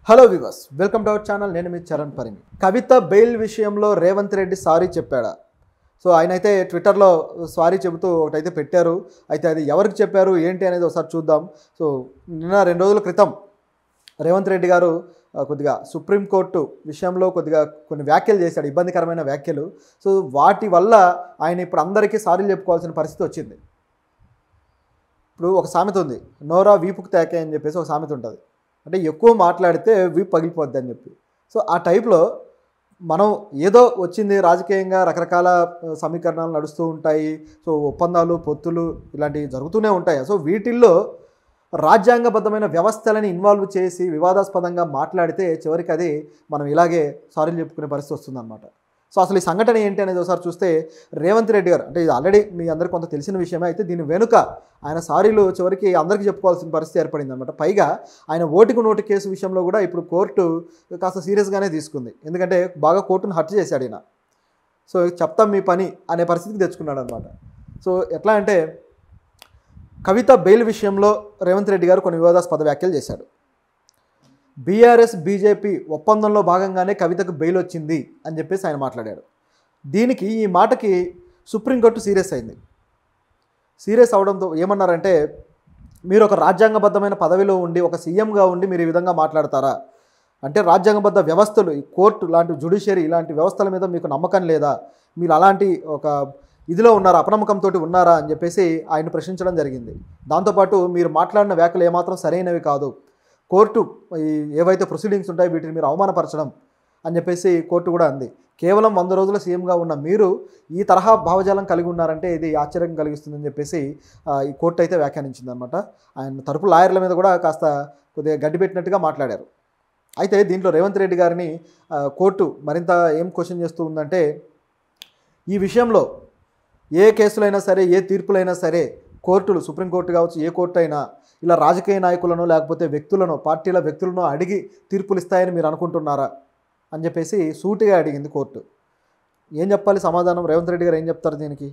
Hello viewers, welcome to our channel. నేను మీ చరణ్ పరిమి. కవిత bail విషయంలో Revanth Reddy sorry చెప్పాడా? సో ఆయన అయితే ట్విట్టర్లో సారీ చెబుతూ ఒకటైతే పెట్టారు. అయితే అది ఎవరికి చెప్పారు ఏంటి అనేది ఒకసారి చూద్దాం. సో నిన్న 2 రోజుల క్రితం రేవంత్ రెడ్డి గారు కొద్దిగా సుప్రీంకోర్టు విషయంలో కొద్దిగా కొన్ని వ్యాఖ్యలు చేశాడు, ఇబ్బందికరమైన వ్యాఖ్యలు. సో వాటి వల్ల ఆయన ఇప్పుడు అందరికీ సారీలు చెప్పుకోవాల్సిన పరిస్థితి వచ్చింది. ఇప్పుడు ఒక సామెత ఉంది, నోరా వీపుకు తేకే అని చెప్పేసి ఒక సామెత ఉంటుంది. అంటే ఎక్కువ మాట్లాడితే వీపు పగిలిపోద్ది అని చెప్పి. సో ఆ టైప్లో మనం ఏదో వచ్చింది, రాజకీయంగా రకరకాల సమీకరణాలు నడుస్తూ ఉంటాయి. సో ఒప్పందాలు, పొత్తులు ఇలాంటివి జరుగుతూనే ఉంటాయి. సో వీటిల్లో రాజ్యాంగబద్ధమైన వ్యవస్థలని ఇన్వాల్వ్ చేసి వివాదాస్పదంగా మాట్లాడితే చివరికి అది మనం ఇలాగే సారీలు చెప్పుకునే పరిస్థితి వస్తుందన్నమాట. సో అసలు ఈ సంఘటన ఏంటి అనేది ఒకసారి చూస్తే, రేవంత్ రెడ్డి గారు అంటే ఇది ఆల్రెడీ మీ అందరికీ కొంత తెలిసిన విషయమే. అయితే దీని వెనుక ఆయన సారీలు చివరికి అందరికీ చెప్పుకోవాల్సిన పరిస్థితి ఏర్పడింది అనమాట. పైగా ఆయన ఓటుకు నోటు కేసు విషయంలో కూడా ఇప్పుడు కోర్టు కాస్త సీరియస్గానే తీసుకుంది. ఎందుకంటే బాగా కోర్టును హర్ట్ చేశాడు ఈయన. సో చెప్తాం మీ పని అనే పరిస్థితికి తెచ్చుకున్నాడు అనమాట. సో ఎట్లా అంటే, కవిత బెయిల్ విషయంలో రేవంత్ రెడ్డి గారు కొన్ని వివాదాస్పద వ్యాఖ్యలు చేశాడు. బీఆర్ఎస్ బీజేపీ ఒప్పందంలో భాగంగానే కవితకు బెయిల్ వచ్చింది అని చెప్పేసి ఆయన మాట్లాడాడు. దీనికి ఈ మాటకి సుప్రీంకోర్టు సీరియస్ అయింది. సీరియస్ అవడంతో ఏమన్నారంటే, మీరు ఒక రాజ్యాంగబద్ధమైన పదవిలో ఉండి ఒక సీఎంగా ఉండి మీరు ఈ విధంగా మాట్లాడతారా? అంటే రాజ్యాంగబద్ధ వ్యవస్థలు, ఈ కోర్టు లాంటి, జ్యుడిషియరీ ఇలాంటి వ్యవస్థల మీద మీకు నమ్మకం లేదా? మీరు అలాంటి ఒక ఇదిలో ఉన్నారా, అపనమ్మకంతో ఉన్నారా అని చెప్పేసి ఆయన ప్రశ్నించడం జరిగింది. దాంతోపాటు మీరు మాట్లాడిన వ్యాఖ్యలు ఏమాత్రం సరైనవి కాదు, కోర్టు ఏవైతే ప్రొసీడింగ్స్ ఉంటాయో వీటిని మీరు అవమానపరచడం అని చెప్పేసి కోర్టు కూడా అంది. కేవలం 100 రోజుల సీఎంగా ఉన్న మీరు ఈ తరహా భావజాలం కలిగి ఉన్నారంటే ఇది ఆశ్చర్యం కలిగిస్తుందని చెప్పేసి ఈ కోర్టు అయితే వ్యాఖ్యానించింది అనమాట. ఆయన తరపు లాయర్ల మీద కూడా కాస్త కొద్దిగా గడ్డిపెట్టినట్టుగా మాట్లాడారు. అయితే దీంట్లో రేవంత్ రెడ్డి గారిని కోర్టు మరింత ఏం క్వశ్చన్ చేస్తూ ఉందంటే, ఈ విషయంలో ఏ కేసులైనా సరే, ఏ తీర్పులైనా సరే కోర్టులు, సుప్రీంకోర్టు కావచ్చు, ఏ కోర్టు అయినా ఇలా రాజకీయ నాయకులను లేకపోతే వ్యక్తులను, పార్టీల వ్యక్తులను అడిగి తీర్పులు ఇస్తాయని మీరు అనుకుంటున్నారా అని చెప్పేసి సూటిగా అడిగింది కోర్టు. ఏం చెప్పాలి సమాధానం? రేవంత్ రెడ్డి గారు ఏం చెప్తారు దీనికి?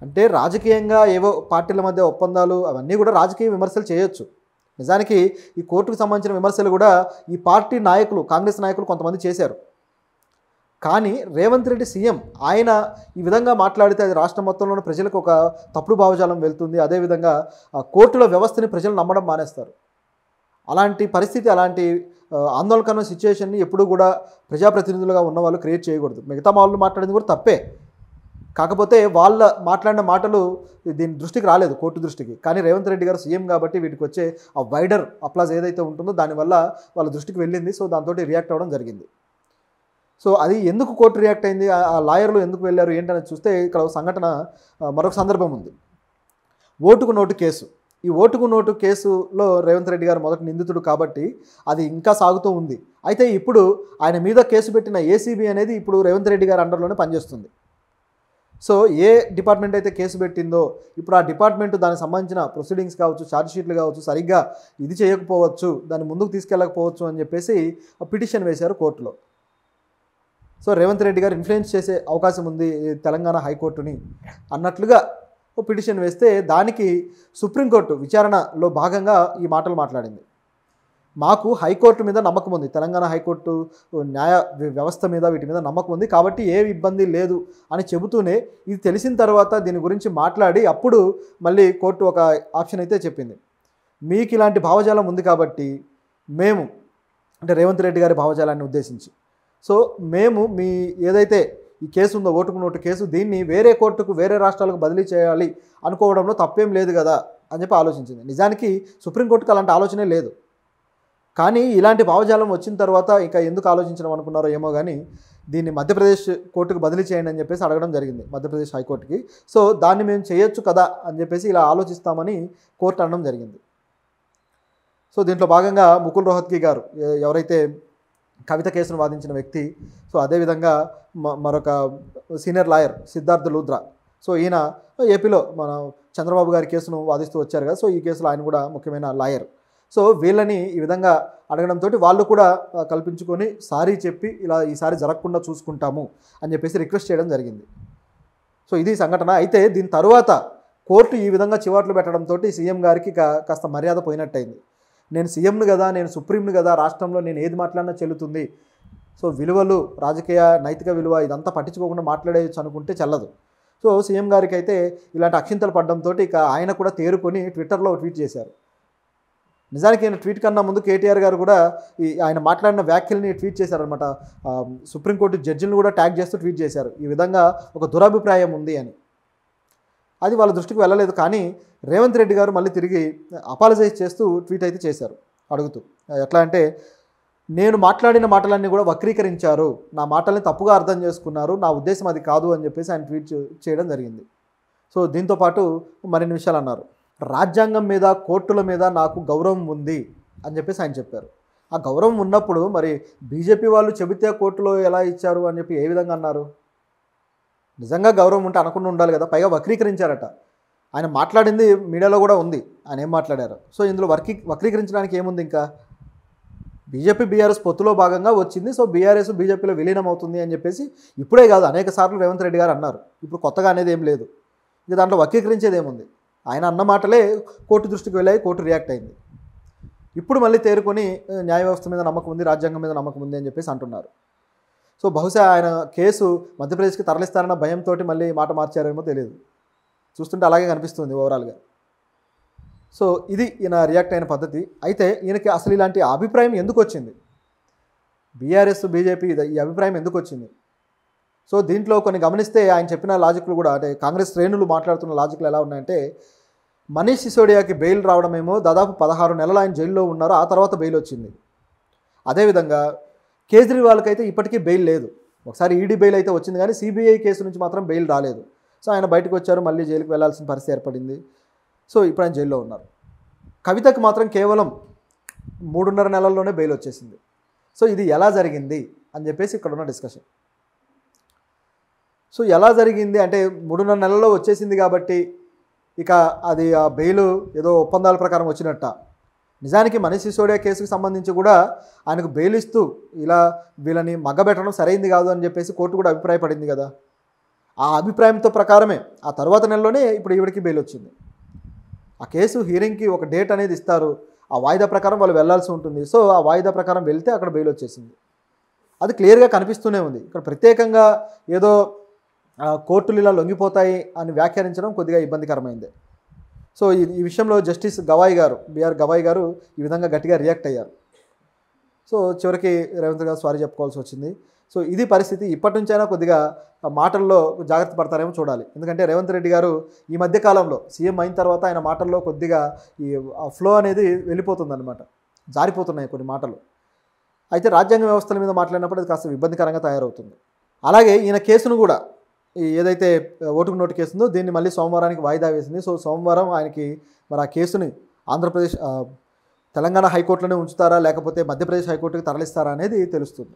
అంటే రాజకీయంగా ఏవో పార్టీల మధ్య ఒప్పందాలు అవన్నీ కూడా రాజకీయ విమర్శలు చేయొచ్చు. నిజానికి ఈ కోర్టుకు సంబంధించిన విమర్శలు కూడా ఈ పార్టీ నాయకులు, కాంగ్రెస్ నాయకులు కొంతమంది చేశారు. కానీ రేవంత్ రెడ్డి సీఎం, ఆయన ఈ విధంగా మాట్లాడితే అది రాష్ట్రం మొత్తంలోని ప్రజలకు ఒక తప్పుడు భావజాలం వెళ్తుంది. అదేవిధంగా కోర్టుల వ్యవస్థని ప్రజలు నమ్మడం మానేస్తారు. అలాంటి పరిస్థితి, అలాంటి ఆందోళనకరమైన సిచ్యువేషన్ని ఎప్పుడూ కూడా ప్రజాప్రతినిధులుగా ఉన్న వాళ్ళు క్రియేట్ చేయకూడదు. మిగతా వాళ్ళు మాట్లాడింది కూడా తప్పే, కాకపోతే వాళ్ళ మాట్లాడిన మాటలు దీని దృష్టికి రాలేదు, కోర్టు దృష్టికి. కానీ రేవంత్ రెడ్డి గారు సీఎం కాబట్టి వీటికి వచ్చే ఆ వైడర్ అప్లాజ్ ఏదైతే ఉంటుందో దానివల్ల వాళ్ళ దృష్టికి వెళ్ళింది. సో దాంతో రియాక్ట్ అవ్వడం జరిగింది. సో అది ఎందుకు కోర్టు రియాక్ట్ అయింది, ఆ లాయర్లు ఎందుకు వెళ్ళారు ఏంటనేది చూస్తే ఇక్కడ సంఘటన, మరొక సందర్భం ఉంది. ఓటుకు నోటు కేసు. ఈ ఓటుకు నోటు కేసులో రేవంత్ రెడ్డి గారు మొదటి నిందితుడు కాబట్టి అది ఇంకా సాగుతూ ఉంది. అయితే ఇప్పుడు ఆయన మీద కేసు పెట్టిన ఏసీబీ అనేది ఇప్పుడు రేవంత్ రెడ్డి గారి అండర్లోనే పనిచేస్తుంది. సో ఏ డిపార్ట్మెంట్ అయితే కేసు పెట్టిందో ఇప్పుడు ఆ డిపార్ట్మెంట్ దానికి సంబంధించిన ప్రొసీడింగ్స్ కావచ్చు, ఛార్జ్షీట్లు కావచ్చు సరిగ్గా ఇది చేయకపోవచ్చు, దాన్ని ముందుకు తీసుకెళ్ళకపోవచ్చు అని చెప్పేసి పిటిషన్ వేశారు కోర్టులో. సో రేవంత్ రెడ్డి గారు ఇన్ఫ్లుయెన్స్ చేసే అవకాశం ఉంది తెలంగాణ హైకోర్టుని అన్నట్లుగా పిటిషన్ వేస్తే దానికి సుప్రీంకోర్టు విచారణలో భాగంగా ఈ మాటలు మాట్లాడింది. మాకు హైకోర్టు మీద నమ్మకం ఉంది, తెలంగాణ హైకోర్టు న్యాయ వ్యవస్థ మీద, వీటి మీద నమ్మకం ఉంది కాబట్టి ఏ ఇబ్బంది లేదు అని చెబుతూనే ఇది తెలిసిన తర్వాత దీని గురించి మాట్లాడి అప్పుడు మళ్ళీ కోర్టు ఒక ఆప్షన్ అయితే చెప్పింది. మీకు ఇలాంటి భావజాలం ఉంది కాబట్టి మేము, అంటే రేవంత్ రెడ్డి గారి భావజాలాన్ని ఉద్దేశించి, సో మేము మీ ఏదైతే ఈ కేసు ఉందో ఓటుకు నోటు కేసు, దీన్ని వేరే కోర్టుకు, వేరే రాష్ట్రాలకు బదిలీ చేయాలి అనుకోవడంలో తప్పేం లేదు కదా అని చెప్పి ఆలోచించింది. నిజానికి సుప్రీంకోర్టుకు అలాంటి ఆలోచనే లేదు. కానీ ఇలాంటి భావజాలం వచ్చిన తర్వాత ఇంకా ఎందుకు ఆలోచించడం అనుకున్నారో ఏమో కానీ దీన్ని మధ్యప్రదేశ్ కోర్టుకు బదిలీ చేయండి అని చెప్పేసి అడగడం జరిగింది, మధ్యప్రదేశ్ హైకోర్టుకి. సో దాన్ని మేము చేయొచ్చు కదా అని చెప్పేసి ఇలా ఆలోచిస్తామని కోర్టు అనడం జరిగింది. సో దీంట్లో భాగంగా ముకుల్ రోహత్గి గారు, ఎవరైతే కవిత కేసును వాదించిన వ్యక్తి, సో అదేవిధంగా మరొక senior lawyer Siddharth Luthra, so ఈయన ఏపీలో మన చంద్రబాబు గారి కేసును వాదిస్తూ వచ్చారు కదా, సో ఈ కేసులో ఆయన కూడా ముఖ్యమైన లాయర్. సో వీళ్ళని ఈ విధంగా అడగడంతో వాళ్ళు కూడా కల్పించుకొని సారీ చెప్పి ఇలా ఈసారి జరగకుండా చూసుకుంటాము అని చెప్పేసి రిక్వెస్ట్ చేయడం జరిగింది. సో ఇది సంఘటన. అయితే దీని తర్వాత కోర్టు ఈ విధంగా చివాట్లు పెట్టడంతో సీఎం గారికి కాస్త మర్యాద పోయినట్టయింది. నేను సీఎంను కదా, నేను సుప్రీంను కదా, రాష్ట్రంలో నేను ఏది మాట్లాడినా చెల్లుతుంది. సో విలువలు, రాజకీయ నైతిక విలువ ఇదంతా పట్టించుకోకుండా మాట్లాడేయచ్చు అనుకుంటే చెల్లదు. సో సీఎం గారికి అయితే ఇలాంటి అక్షింతలు పడడంతో ఇక ఆయన కూడా తేరుకొని ట్విట్టర్లో ట్వీట్ చేశారు. నిజానికి ఆయన ట్వీట్ కన్నా ముందు కేటీఆర్ గారు కూడా ఆయన మాట్లాడిన వ్యాఖ్యల్ని ట్వీట్ చేశారనమాట. సుప్రీంకోర్టు జడ్జిని కూడా ట్యాగ్ చేస్తూ ట్వీట్ చేశారు, ఈ విధంగా ఒక దురభిప్రాయం ఉంది అని. అది వాళ్ళ దృష్టికి వెళ్ళలేదు. కానీ రేవంత్ రెడ్డి గారు మళ్ళీ తిరిగి అపాలజైజ్ చేస్తూ ట్వీట్ అయితే చేశారు, అడుగుతూ. ఎట్లా అంటే, నేను మాట్లాడిన మాటలన్నీ కూడా వక్రీకరించారు, నా మాటల్ని తప్పుగా అర్థం చేసుకున్నారు, నా ఉద్దేశం అది కాదు అని చెప్పేసి ఆయన ట్వీట్ చేయడం జరిగింది. సో దీంతోపాటు మరిన్ని విషయాలు అన్నారు. రాజ్యాంగం మీద, కోర్టుల మీద నాకు గౌరవం ఉంది అని చెప్పేసి ఆయన చెప్పారు. ఆ గౌరవం ఉన్నప్పుడు మరి బీజేపీ వాళ్ళు చెబితే కోర్టులో ఎలా ఇచ్చారు అని చెప్పి ఏ విధంగా అన్నారు? నిజంగా గౌరవం ఉంటే అనకుండా ఉండాలి కదా. పైగా వక్రీకరించారట. ఆయన మాట్లాడింది మీడియాలో కూడా ఉంది, ఆయన ఏం మాట్లాడారు. సో ఇందులో వక్రీకరించడానికి ఏముంది? ఇంకా బీజేపీ బీఆర్ఎస్ పొత్తులో భాగంగా వచ్చింది. సో బీఆర్ఎస్ బీజేపీలో విలీనం అవుతుంది అని చెప్పేసి ఇప్పుడే కాదు అనేక సార్లు రేవంత్ రెడ్డి గారు అన్నారు. ఇప్పుడు కొత్తగా అనేది ఏం లేదు. ఇక దాంట్లో వక్రీకరించేది ఏముంది? ఆయన అన్న మాటలే కోర్టు దృష్టికి వెళ్ళాయి, కోర్టు రియాక్ట్ అయింది. ఇప్పుడు మళ్ళీ తేరుకొని న్యాయ వ్యవస్థ మీద నమ్మకం ఉంది, రాజ్యాంగం మీద నమ్మకం ఉంది అని చెప్పేసి అంటున్నారు. సో బహుశా ఆయన కేసు మధ్యప్రదేశ్కి తరలిస్తారన్న భయంతో మళ్ళీ మాట మార్చారేమో తెలియదు. చూస్తుంటే అలాగే కనిపిస్తుంది ఓవరాల్గా. సో ఇది ఈయన రియాక్ట్ అయిన పద్ధతి. అయితే ఈయనకి అసలు ఇలాంటి అభిప్రాయం ఎందుకు వచ్చింది? బీఆర్ఎస్ బీజేపీ ఈ అభిప్రాయం ఎందుకు వచ్చింది? సో దీంట్లో కొన్ని గమనిస్తే ఆయన చెప్పిన లాజిక్లు కూడా, అంటే కాంగ్రెస్ శ్రేణులు మాట్లాడుతున్న లాజిక్లు ఎలా ఉన్నాయంటే, మనీష్ సిసోడియాకి బెయిల్ రావడమేమో దాదాపు 16 నెలలు ఆయన జైల్లో ఉన్నారు, ఆ తర్వాత బెయిల్ వచ్చింది. అదేవిధంగా కేజ్రీవాల్కి అయితే ఇప్పటికీ బెయిల్ లేదు. ఒకసారి ఈడీ బెయిల్ అయితే వచ్చింది కానీ సిబిఐ కేసు నుంచి మాత్రం బెయిల్ రాలేదు. సో ఆయన బయటకు వచ్చారు, మళ్ళీ జైలుకి వెళ్లాల్సిన పరిస్థితి ఏర్పడింది. సో ఇప్పుడు ఆయన జైల్లో ఉన్నారు. కవితకు మాత్రం కేవలం 3.5 నెలల్లోనే బెయిల్ వచ్చేసింది. సో ఇది ఎలా జరిగింది అని చెప్పేసి ఇక్కడ ఉన్న డిస్కషన్. సో ఎలా జరిగింది అంటే 3.5 నెలల్లో వచ్చేసింది కాబట్టి ఇక అది ఆ బెయిల్ ఏదో ఒప్పందాల ప్రకారం వచ్చినట్ట. నిజానికి మనీష్ సిసోడియా కేసుకు సంబంధించి కూడా ఆయనకు బెయిల్ ఇస్తూ ఇలా వీళ్ళని మగ్గబెట్టడం సరైంది కాదు అని చెప్పేసి కోర్టు కూడా అభిప్రాయపడింది కదా. ఆ అభిప్రాయంతో ప్రకారమే ఆ తర్వాత నెలలోనే ఇప్పుడు ఈవిడికి బెయిల్ వచ్చింది. ఆ కేసు హీరింగ్కి ఒక డేట్ అనేది ఇస్తారు, ఆ వాయిదా ప్రకారం వాళ్ళు వెళ్లాల్సి ఉంటుంది. సో ఆ వాయిదా ప్రకారం వెళ్తే అక్కడ బెయిల్ వచ్చేసింది. అది క్లియర్గా కనిపిస్తూనే ఉంది. ఇక్కడ ప్రత్యేకంగా ఏదో కోర్టులు ఇలా లొంగిపోతాయి అని వ్యాఖ్యానించడం కొద్దిగా ఇబ్బందికరమైంది. సో ఈ విషయంలో జస్టిస్ గవాయ్ గారు, బిఆర్ గవాయ్ గారు ఈ విధంగా గట్టిగా రియాక్ట్ అయ్యారు. సో చివరికి రేవంత్ గారు సారీ చెప్పుకోవాల్సి వచ్చింది. సో ఇది పరిస్థితి. ఇప్పటి నుంచైనా కొద్దిగా మాటల్లో జాగ్రత్త పడతారేమో చూడాలి. ఎందుకంటే రేవంత్ రెడ్డి గారు ఈ మధ్యకాలంలో సీఎం అయిన తర్వాత ఆయన మాటల్లో కొద్దిగా ఈ ఫ్లో అనేది వెళ్ళిపోతుందన్నమాట, జారిపోతున్నాయి కొన్ని మాటలు. అయితే రాజ్యాంగ వ్యవస్థల మీద మాట్లాడినప్పుడు అది కాస్త ఇబ్బందికరంగా తయారవుతుంది. అలాగే ఈయన కేసును కూడా, ఏదైతే ఓటుకు నోటు కేసు ఉందో దీన్ని మళ్ళీ సోమవారానికి వాయిదా వేసింది. సో సోమవారం ఆయనకి మరి ఆ కేసుని తెలంగాణ హైకోర్టులోనే ఉంచుతారా లేకపోతే మధ్యప్రదేశ్ హైకోర్టుకి తరలిస్తారా అనేది తెలుస్తుంది.